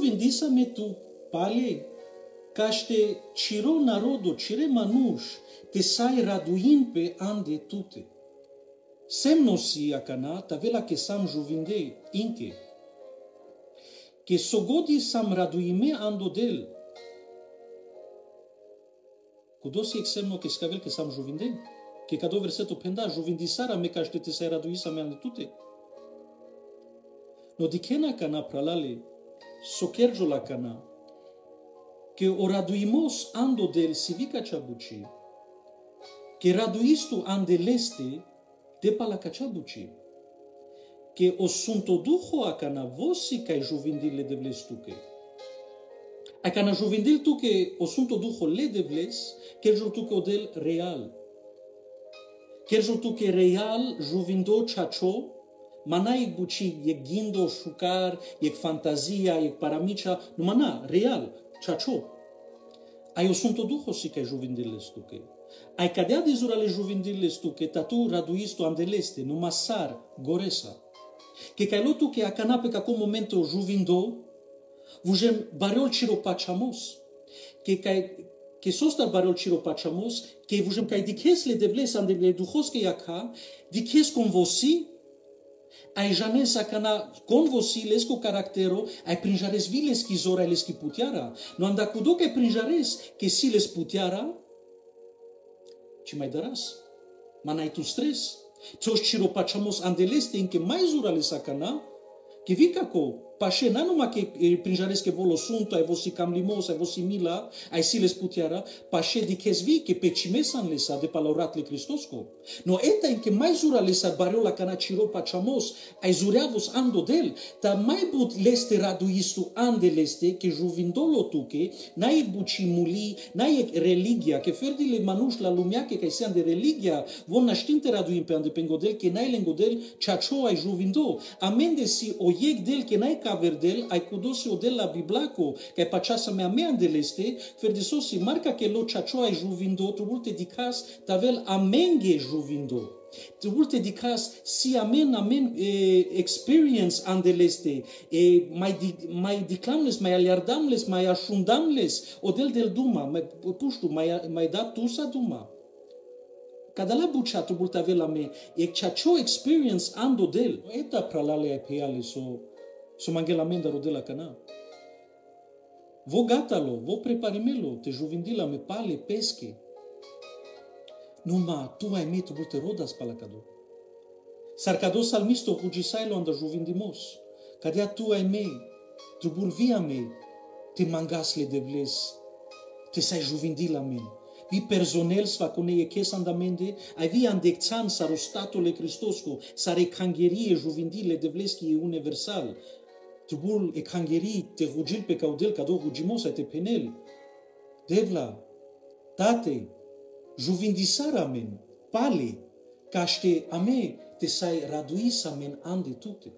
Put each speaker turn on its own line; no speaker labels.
juvindisame tu, pale, caște ciro narodo, cire manuș, te sai raduin pe ande tute. Semnosi acana, tavela che sam juvindei, inche. Che sogodi sam raduime ando del. Kudosi exemno che scavel che sam juvindei. Che cado versetul penda, juvindisara me caște te sai raduisame ande tute. No dikena cana pralale, sochergio la cana, che o raduimos ando del civica ciabuci, che raduistu ande leste de pala caciabuci, che o sunto duho a cana vosi ca juvindile de vles tuque. A cana juvindil tuque o sunto duho le de vles, che tuque o del real. Che tuque real juvindo chacho, manai buci e gindo șucar, e fantazia, e paramicia, nu mana, real, chacho. Ai o sunto duho si ca juvindile stuque. Ai cadea de zurale juvindile stuque, tatu raduisto andeleste, nu masar, goresa. Che cai lotu che a canape ca cu momento juvindo, vujem bariol ciro pachamos. Che sostar bariol ciro pachamos, che vujem cai dikesle devles andele duhos che iaca, dikes con vosi, ai janes acana con vosi lesco caractero, ai prinjares viles ki zora les ki putiara. No anda cudo che prinjares che si les putiara, ci mai daras. Manai tu stres. Tos ciro pachamos andeleste in che mai zura les acana, che vica co pașe n-a numai că prinjaresc că volo sunt, ai vosi cam limos, ai vosi mila, ai si les putiara, pașe di kezvi că pe cimesan lesa de palaurat le Cristosco. No eta in că mai zura lesa bariola cana ciro pachamos, ai zureavos ando del, ta mai but leste raduistu ande leste, că juvindolo tuque, n-ai buci muli, n-ai religia, că ferdile manuș la lumea că se de religia, von naștinte raduim pe ande pengodel, că n-ai lengodel, ceacio ai juvindo, amende si o ieg del, că n-ai verdel, ai cudosi o del la biblaco, che ai paciasa mea andeleste, ferdisosi marca che lo ciacio ai juvindo, trubulte di cas, tavel amenge juvindo. Trubulte di cas, si amen experience andeleste, mai diclamles, mai aliardamles, mai așundamles, o del duma, mai puștu, mai dat tusa duma. Cada la bucea trubulte avela me, e ciacio experience ando del, eta pralale ai pe ale so mangela menda rodela cana. Vo gatalo, vo preparimelo, te juvindila me pale pesche. Numa tu ai me tu bulte rodas palacado. Sarcado salmisto hugisailo anda juvindimos. Cadea tu ai me, tu burvia me, te mangasle de vles, te sai juvindila me. Vi personel sva cone e ches andamende, ai vi andecțan saro statole Cristosco, sare cangherie juvindile de vleschi e universal. Tubul e cangherii te hugil pe caudel cadou hugimos ai te penel. Devla, tate, juvindisar amen, pale, caște ame te sai raduis amen ande tute.